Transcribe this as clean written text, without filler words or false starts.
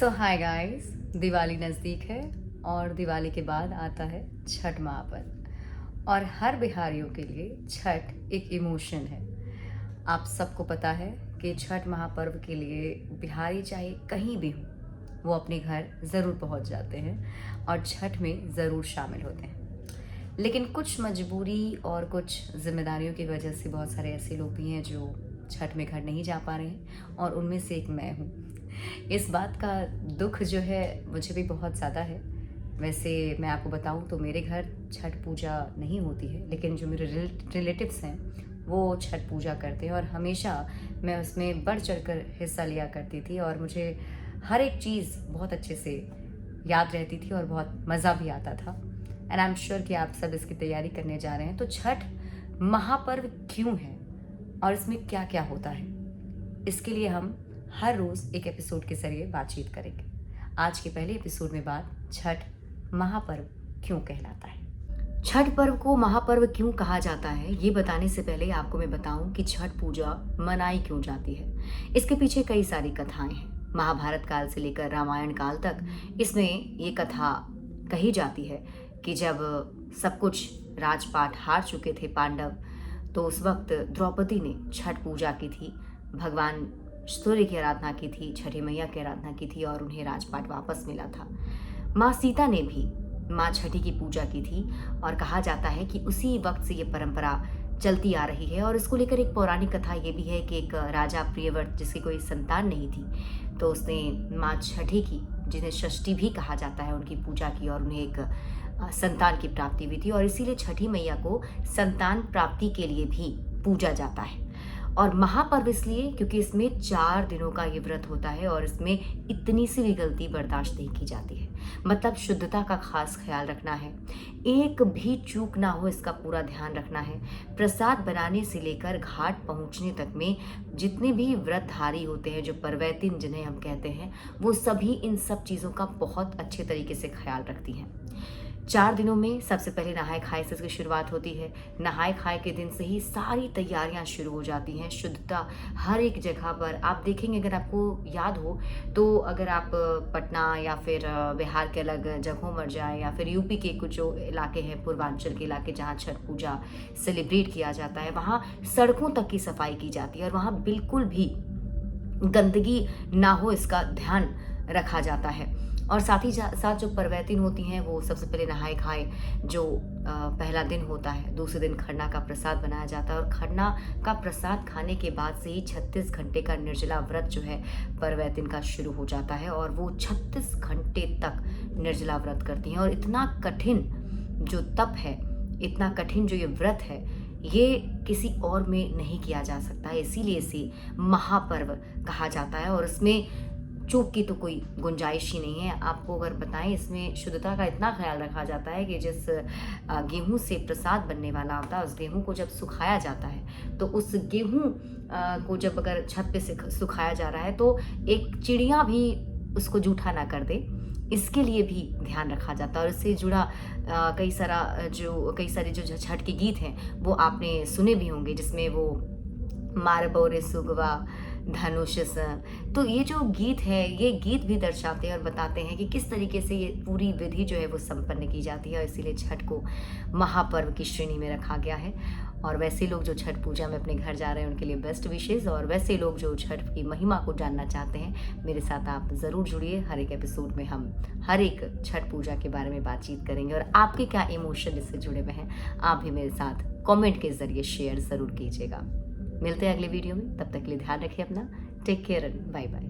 सो hi guys, Diwali नज़दीक है और दिवाली के बाद आता है छठ महापर्व। और हर बिहारियों के लिए छठ एक इमोशन है। आप सबको पता है कि छठ महापर्व के लिए बिहारी चाहे कहीं भी हो, वो अपने घर ज़रूर पहुंच जाते हैं और छठ में ज़रूर शामिल होते हैं। लेकिन कुछ मजबूरी और कुछ जिम्मेदारियों की वजह से बहुत सारे ऐसे लोग भी हैं जो छठ में घर नहीं जा पा रहे हैं, और उनमें से एक मैं हूँ। इस बात का दुख जो है मुझे भी बहुत ज़्यादा है। वैसे मैं आपको बताऊं तो मेरे घर छठ पूजा नहीं होती है, लेकिन जो मेरे रिलेटिव्स हैं वो छठ पूजा करते हैं और हमेशा मैं उसमें बढ़ चढ़कर हिस्सा लिया करती थी, और मुझे हर एक चीज़ बहुत अच्छे से याद रहती थी और बहुत मज़ा भी आता था। एंड आई एम श्योर कि आप सब इसकी तैयारी करने जा रहे हैं। तो छठ महापर्व क्यों है और इसमें क्या क्या होता है, इसके लिए हम हर रोज़ एक एपिसोड के जरिए बातचीत करेंगे। आज के पहले एपिसोड में बात छठ महापर्व क्यों कहलाता है। छठ पर्व को महापर्व क्यों कहा जाता है, ये बताने से पहले आपको मैं बताऊं कि छठ पूजा मनाई क्यों जाती है। इसके पीछे कई सारी कथाएं हैं। महाभारत काल से लेकर रामायण काल तक इसमें ये कथा कही जाती है कि जब सब कुछ राजपाट हार चुके थे पांडव, तो उस वक्त द्रौपदी ने छठ पूजा की थी, भगवान सूर्य की आराधना की थी, छठी मैया की आराधना की थी और उन्हें राजपाट वापस मिला था। माँ सीता ने भी माँ छठी की पूजा की थी, और कहा जाता है कि उसी वक्त से ये परंपरा चलती आ रही है। और इसको लेकर एक पौराणिक कथा ये भी है कि एक राजा प्रियव्रत, जिसकी कोई संतान नहीं थी, तो उसने माँ छठी की, जिन्हें षष्ठी भी कहा जाता है, उनकी पूजा की और उन्हें एक संतान की प्राप्ति हुई थी। और इसीलिए छठी मैया को संतान प्राप्ति के लिए भी पूजा जाता है। और महापर्व इसलिए क्योंकि इसमें 4 दिनों का ये व्रत होता है और इसमें इतनी सी भी गलती बर्दाश्त नहीं की जाती है। मतलब शुद्धता का खास ख्याल रखना है, एक भी चूक ना हो इसका पूरा ध्यान रखना है। प्रसाद बनाने से लेकर घाट पहुंचने तक में जितने भी व्रतधारी होते हैं, जो परवैतिन जिन्हें हम कहते हैं, वो सभी इन सब चीज़ों का बहुत अच्छे तरीके से ख्याल रखती हैं। 4 दिनों में सबसे पहले नहाए खाए से इसकी शुरुआत होती है। नहाए खाए के दिन से ही सारी तैयारियां शुरू हो जाती हैं। शुद्धता हर एक जगह पर आप देखेंगे। अगर आपको याद हो तो अगर आप पटना या फिर बिहार के अलग जगहों पर जाए, या फिर यूपी के कुछ जो इलाके हैं, पूर्वांचल के इलाके जहाँ छठ पूजा सेलिब्रेट किया जाता है, वहाँ सड़कों तक की सफाई की जाती है और वहाँ बिल्कुल भी गंदगी ना हो इसका ध्यान रखा जाता है। और साथ ही साथ जो परवैतिन होती हैं वो सबसे पहले नहाए खाए, जो पहला दिन होता है, दूसरे दिन खरना का प्रसाद बनाया जाता है। और खरना का प्रसाद खाने के बाद से ही 36 घंटे का निर्जला व्रत जो है परवैतिन का शुरू हो जाता है, और वो 36 घंटे तक निर्जला व्रत करती हैं। और इतना कठिन जो तप है, इतना कठिन जो ये व्रत है, ये किसी और में नहीं किया जा सकता है। इसीलिए इसे महापर्व कहा जाता है और इसमें चूक की तो कोई गुंजाइश ही नहीं है। आपको अगर बताएं, इसमें शुद्धता का इतना ख्याल रखा जाता है कि जिस गेहूं से प्रसाद बनने वाला होता है, उस गेहूं को जब सुखाया जाता है, तो उस गेहूं को जब अगर छत पे से सुखाया जा रहा है तो एक चिड़िया भी उसको जूठा ना कर दे, इसके लिए भी ध्यान रखा जाता है। और इससे जुड़ा कई सारे जो छठ के गीत हैं वो आपने सुने भी होंगे, जिसमें वो मारबो रे सुगवा धनुष स। तो ये जो गीत है, ये गीत भी दर्शाते हैं और बताते हैं कि किस तरीके से ये पूरी विधि जो है वो संपन्न की जाती है। और इसीलिए छठ को महापर्व की श्रेणी में रखा गया है। और वैसे लोग जो छठ पूजा में अपने घर जा रहे हैं, उनके लिए बेस्ट विशेज़। और वैसे लोग जो छठ की महिमा को जानना चाहते हैं, मेरे साथ आप ज़रूर जुड़िए। हर एक एपिसोड में हम हर एक छठ पूजा के बारे में बातचीत करेंगे, और आपके क्या इमोशन इससे जुड़े हुए हैं, आप भी मेरे साथ कमेंट के ज़रिए शेयर ज़रूर कीजिएगा। मिलते हैं अगले वीडियो में, तब तक के लिए ध्यान रखिए अपना। Take care and bye bye.